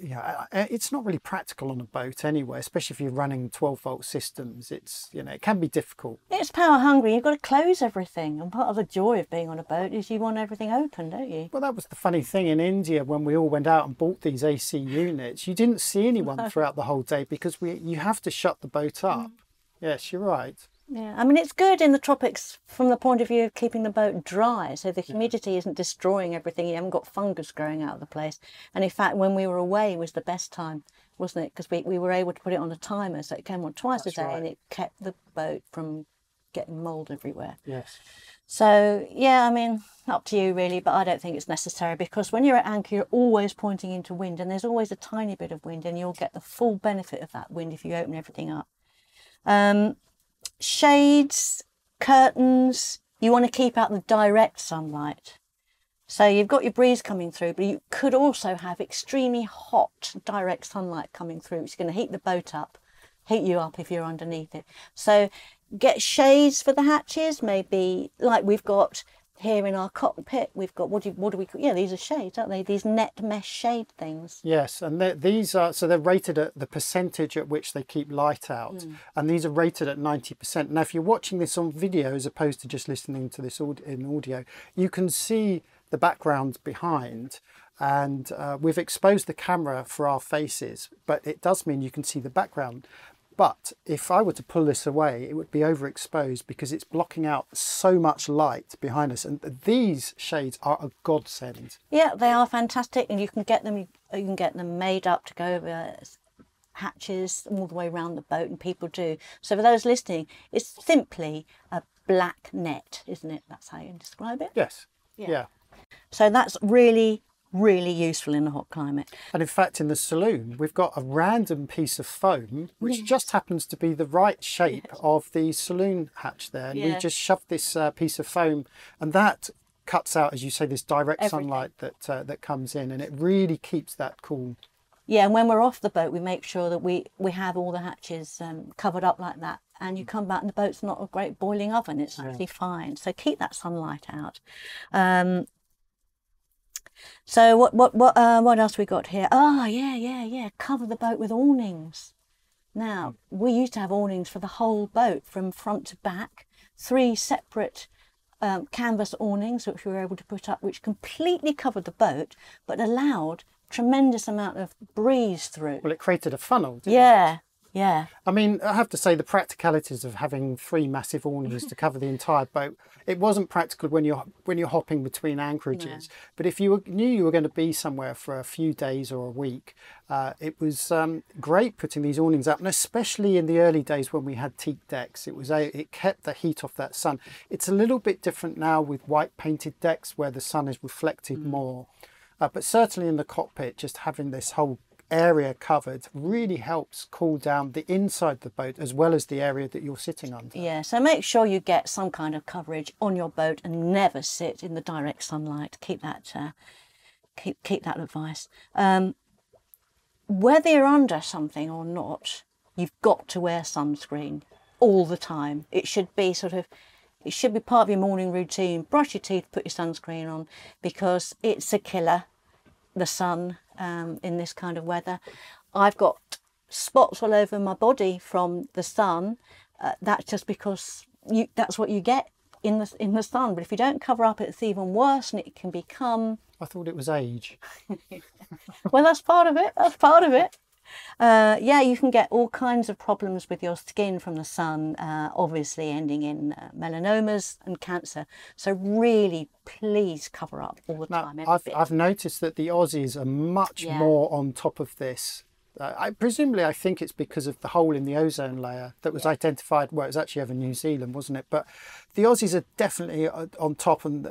yeah, it's not really practical on a boat anyway, especially if you're running 12-volt systems. It's, you know, it can be difficult. It's power hungry. You've got to close everything. And part of the joy of being on a boat is you want everything open, don't you? Well, that was the funny thing in India when we all went out and bought these AC units. You didn't see anyone throughout the whole day because you have to shut the boat up. Yes, you're right. Yeah, I mean, it's good in the tropics from the point of view of keeping the boat dry, so the humidity isn't destroying everything. You haven't got fungus growing out of the place. And in fact, when we were away was the best time, wasn't it? Because we were able to put it on a timer, so it came on twice a day, and it kept the boat from getting mould everywhere. Yes. So, yeah, I mean, up to you really, but I don't think it's necessary because when you're at anchor, you're always pointing into wind, and there's always a tiny bit of wind, and you'll get the full benefit of that wind if you open everything up. Shades, curtains, you want to keep out the direct sunlight. So you've got your breeze coming through, but you could also have extremely hot direct sunlight coming through, which is going to heat the boat up, heat you up if you're underneath it. So get shades for the hatches, maybe like we've got here in our cockpit. We've got, what do we, yeah, these are shades, aren't they? These net mesh shade things. Yes, and these are, so they're rated at the percentage at which they keep light out, and these are rated at 90%. Now, if you're watching this on video as opposed to just listening to this in audio, you can see the background behind, and we've exposed the camera for our faces, but it does mean you can see the background. But if I were to pull this away, it would be overexposed because it's blocking out so much light behind us. And these shades are a godsend. Yeah, they are fantastic, and you can get them. You can get them made up to go over hatches all the way around the boat, and people do. So for those listening, it's simply a black net, isn't it? That's how you describe it. Yes. Yeah. So that's really useful in a hot climate. And in fact, in the saloon, we've got a random piece of foam, which just happens to be the right shape of the saloon hatch there. And we just shoved this piece of foam, and that cuts out, as you say, this direct sunlight that comes in, and it really keeps that cool. Yeah, and when we're off the boat, we make sure that we have all the hatches covered up like that. And you come back and the boat's not a great boiling oven. It's actually fine. So keep that sunlight out. So what else we got here? Oh, yeah. Cover the boat with awnings. Now, we used to have awnings for the whole boat from front to back. 3 separate canvas awnings which we were able to put up, which completely covered the boat, but allowed tremendous amount of breeze through. Well, it created a funnel, didn't it? Yeah. I mean, I have to say the practicalities of having 3 massive awnings to cover the entire boat, it wasn't practical when you're hopping between anchorages. No. But if you knew you were going to be somewhere for a few days or a week, it was great putting these awnings up, and especially in the early days when we had teak decks, it kept the heat off that sun. It's a little bit different now with white painted decks where the sun is reflected more. But certainly in the cockpit, just having this whole area covered really helps cool down the inside of the boat as well as the area that you're sitting under. Yeah, so make sure you get some kind of coverage on your boat and never sit in the direct sunlight. Keep that keep that advice. Whether you're under something or not, you've got to wear sunscreen all the time. It should be it should be part of your morning routine. Brush your teeth, put your sunscreen on, because it's a killer, the sun, in this kind of weather. I've got spots all over my body from the sun. That's just because that's what you get in the sun. But if you don't cover up, it's even worse, and it can become... I thought it was age. Well, that's part of it. That's part of it. Yeah, you can get all kinds of problems with your skin from the sun, obviously ending in melanomas and cancer. So really, please cover up all the time. I've noticed that the Aussies are much more on top of this. I think it's because of the hole in the ozone layer that was identified. Well, it was actually over New Zealand, wasn't it? But the Aussies are definitely on top and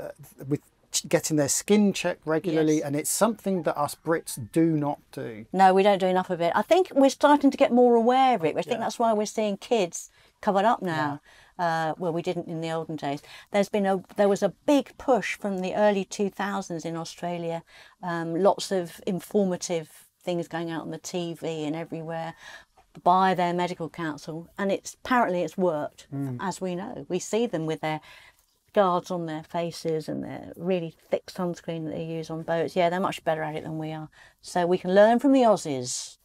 with getting their skin checked regularly, and it's something that us Brits do not do. No, we don't do enough of it. I think we're starting to get more aware of it. I think that's why we're seeing kids covered up now. Well, we didn't in the olden days. There was a big push from the early 2000s in Australia. Lots of informative things going out on the TV and everywhere by their medical council, and apparently it's worked. As we know, we see them with their guards on their faces and their really thick sunscreen that they use on boats. Yeah, they're much better at it than we are. So we can learn from the Aussies.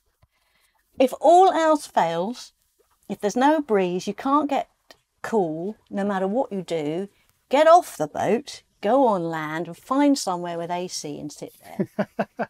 If all else fails, if there's no breeze, you can't get cool, no matter what you do, get off the boat, go on land and find somewhere with AC and sit there.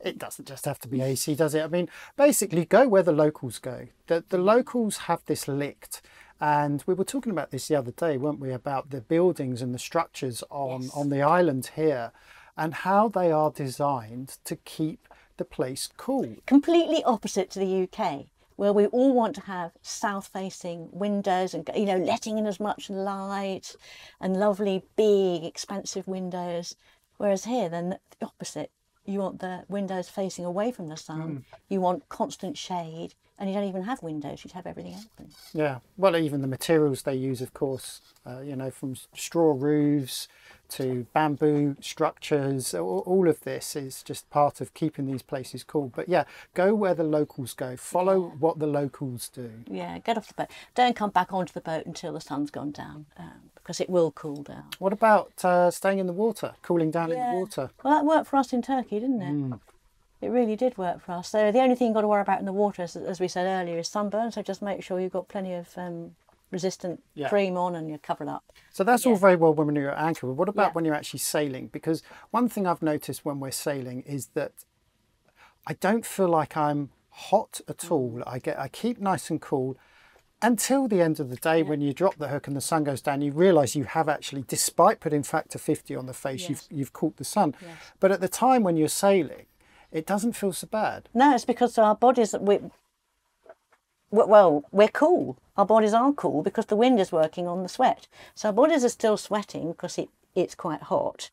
It doesn't just have to be AC, does it? I mean, basically go where the locals go. The locals have this licked. And we were talking about this the other day, weren't we, about the buildings and the structures on the island here and how they are designed to keep the place cool. Completely opposite to the UK, where we all want to have south-facing windows and, you know, letting in as much light and lovely, big, expansive windows. Whereas here, then, the opposite. You want the windows facing away from the sun. You want constant shade. And you don't even have windows, you'd have everything open. Yeah, well, even the materials they use, of course, you know, from straw roofs to bamboo structures, all of this is just part of keeping these places cool. But yeah, go where the locals go, follow what the locals do. Yeah, get off the boat. Don't come back onto the boat until the sun's gone down, because it will cool down. What about staying in the water, cooling down in the water? Well, that worked for us in Turkey, didn't it? It really did work for us. So the only thing you've got to worry about in the water, as we said earlier, is sunburn. So just make sure you've got plenty of resistant cream on and you're covered up. So that's all very well when you're at anchor. But what about when you're actually sailing? Because one thing I've noticed when we're sailing is that I don't feel like I'm hot at all. I keep nice and cool until the end of the day when you drop the hook and the sun goes down. You realise you have actually, despite putting factor 50 on the face, you've caught the sun. But at the time when you're sailing, it doesn't feel so bad. No, it's because our bodies, we're cool. Our bodies are cool because the wind is working on the sweat. So our bodies are still sweating because it's quite hot,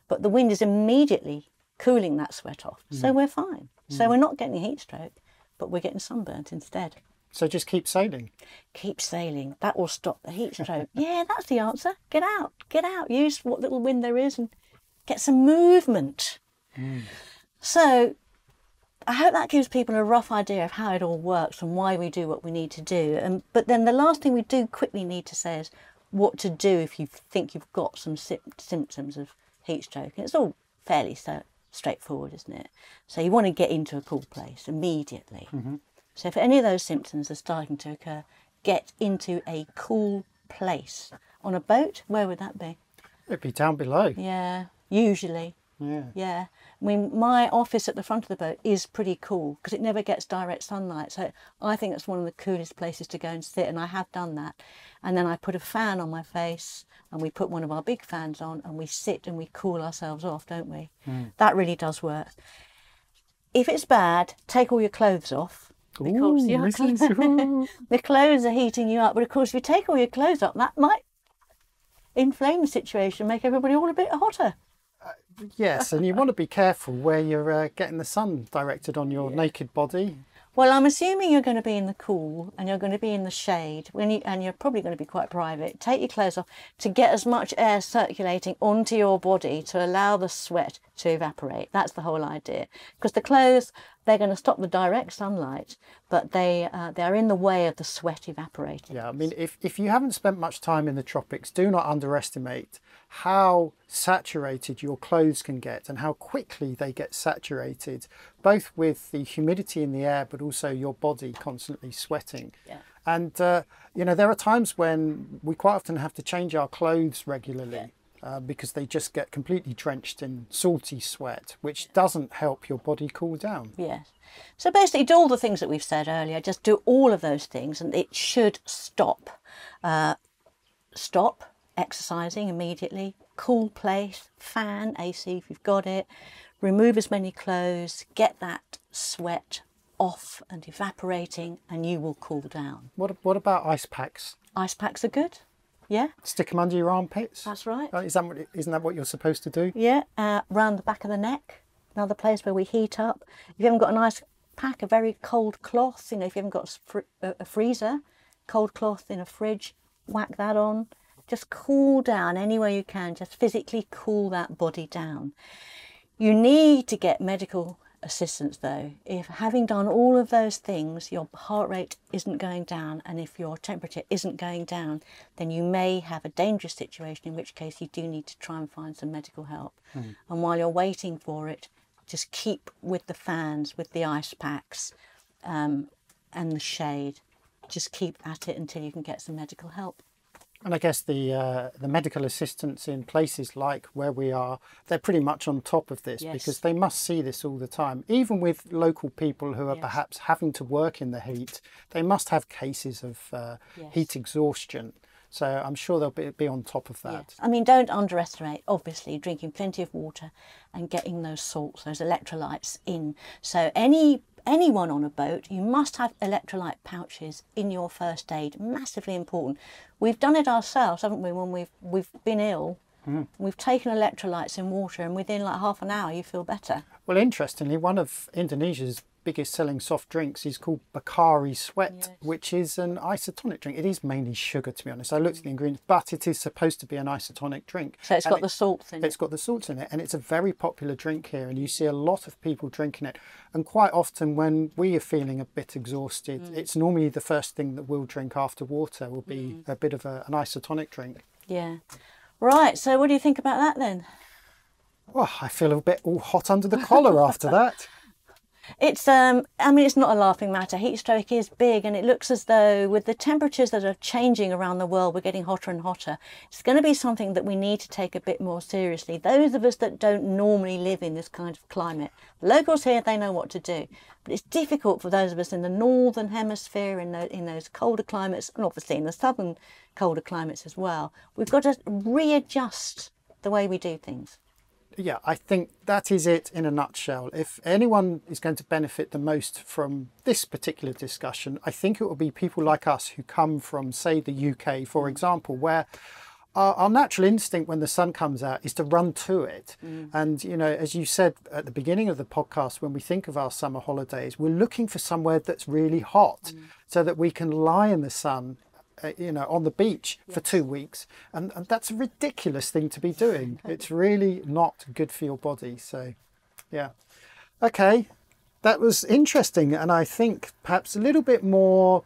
but the wind is immediately cooling that sweat off. So we're fine. So we're not getting a heat stroke, but we're getting sunburnt instead. So just keep sailing. Keep sailing. That will stop the heat stroke. Yeah, that's the answer. Get out. Get out. Use what little wind there is and get some movement. So I hope that gives people a rough idea of how it all works and why we do what we need to do. But then the last thing we do quickly need to say is what to do if you think you've got some symptoms of heat stroke. And it's all fairly straightforward, isn't it? So you want to get into a cool place immediately. So if any of those symptoms are starting to occur, get into a cool place. On a boat, where would that be? It'd be down below. Yeah, usually. Yeah. I mean, my office at the front of the boat is pretty cool because it never gets direct sunlight. So I think it's one of the coolest places to go and sit, and I have done that. And then I put a fan on my face and we put one of our big fans on and we sit and we cool ourselves off, don't we? That really does work. If it's bad, take all your clothes off. Because the clothes are heating you up. But of course, if you take all your clothes off, that might inflame the situation, make everybody all a bit hotter. Yes, and you want to be careful where you're getting the sun directed on your naked body. Well, I'm assuming you're going to be in the cool and you're going to be in the shade and you're probably going to be quite private. Take your clothes off to get as much air circulating onto your body to allow the sweat to evaporate. That's the whole idea. Because the clothes, they're going to stop the direct sunlight, but they're in the way of the sweat evaporating. Yeah, I mean, if you haven't spent much time in the tropics, do not underestimate how saturated your clothes can get and how quickly they get saturated, both with the humidity in the air, but also your body constantly sweating. Yeah. And, you know, there are times when we quite often have to change our clothes regularly. Because they just get completely drenched in salty sweat, which doesn't help your body cool down. Yes. So basically do all the things that we've said earlier, just do all of those things and it should stop. Stop exercising immediately, cool place, fan, AC if you've got it, remove as many clothes, get that sweat off and evaporating and you will cool down. What about ice packs? Ice packs are good. Yeah. Stick them under your armpits? That's right. Isn't that what you're supposed to do? Yeah, round the back of the neck, another place where we heat up. If you haven't got an ice pack, a very cold cloth, you know, if you haven't got a freezer, cold cloth in a fridge, whack that on. Just cool down any way you can, just physically cool that body down. You need to get medical assistance though. If having done all of those things, your heart rate isn't going down and if your temperature isn't going down, then you may have a dangerous situation, in which case you do need to try and find some medical help. And while you're waiting for it, just keep with the fans, with the ice packs and the shade. Just keep at it until you can get some medical help. And I guess the medical assistants in places like where we are, they're pretty much on top of this. Yes. Because they must see this all the time. Even with local people who are perhaps having to work in the heat, they must have cases of heat exhaustion. So I'm sure they'll be on top of that. Yes. I mean, don't underestimate, obviously, drinking plenty of water and getting those salts, those electrolytes in. So anyone on a boat, you must have electrolyte pouches in your first aid. Massively important. We've done it ourselves, haven't we, when we've been ill. We've taken electrolytes in water and within like half an hour you feel better. Well, interestingly, one of Indonesia's biggest selling soft drinks is called Bakari Sweat, which is an isotonic drink. It is mainly sugar, to be honest. I looked at the ingredients, but it is supposed to be an isotonic drink. So it's got the salts in it. It's got the salts in it, and it's a very popular drink here, and you see a lot of people drinking it. And quite often when we are feeling a bit exhausted, it's normally the first thing that we'll drink after water will be a bit of an isotonic drink. Yeah. Right, so what do you think about that then? Well, I feel a bit all hot under the collar after that. It's, I mean, it's not a laughing matter. Heat stroke is big, and it looks as though with the temperatures that are changing around the world, we're getting hotter and hotter. It's going to be something that we need to take a bit more seriously. Those of us that don't normally live in this kind of climate, the locals here, they know what to do. But it's difficult for those of us in the northern hemisphere, in those colder climates, and obviously in the southern colder climates as well. We've got to readjust the way we do things. Yeah, I think that is it in a nutshell. If anyone is going to benefit the most from this particular discussion, I think it will be people like us who come from, say, the UK, for example, where our natural instinct when the sun comes out is to run to it. And, you know, as you said at the beginning of the podcast, when we think of our summer holidays, we're looking for somewhere that's really hot so that we can lie in the sun, you know, on the beach for 2 weeks, and that's a ridiculous thing to be doing. It's really not good for your body. So yeah, okay, that was interesting, and I think perhaps a little bit more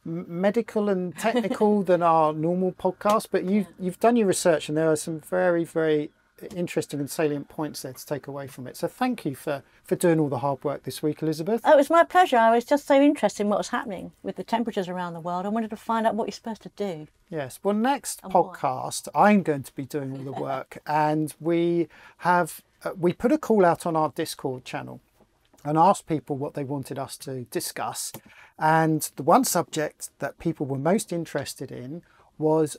medical and technical than our normal podcast, but you've done your research and there are some very, very interesting and salient points there to take away from it. So thank you for doing all the hard work this week, Elizabeth. Oh, it was my pleasure. I was just so interested in what was happening with the temperatures around the world. I wanted to find out what you're supposed to do. Yes. Well, next podcast, I'm going to be doing all the work, and we put a call out on our Discord channel and asked people what they wanted us to discuss. And the one subject that people were most interested in was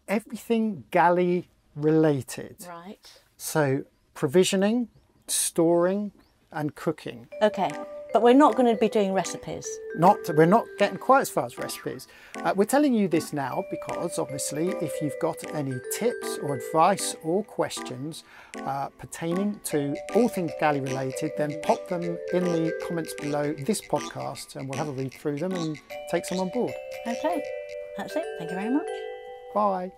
everything galley related. Right. So provisioning, storing and cooking. Okay. But we're not going to be doing recipes. We're not getting quite as far as recipes. We're telling you this now because obviously if you've got any tips or advice or questions pertaining to all things galley related, then pop them in the comments below this podcast and we'll have a read through them and take some on board. Okay, that's it. Thank you very much. Bye.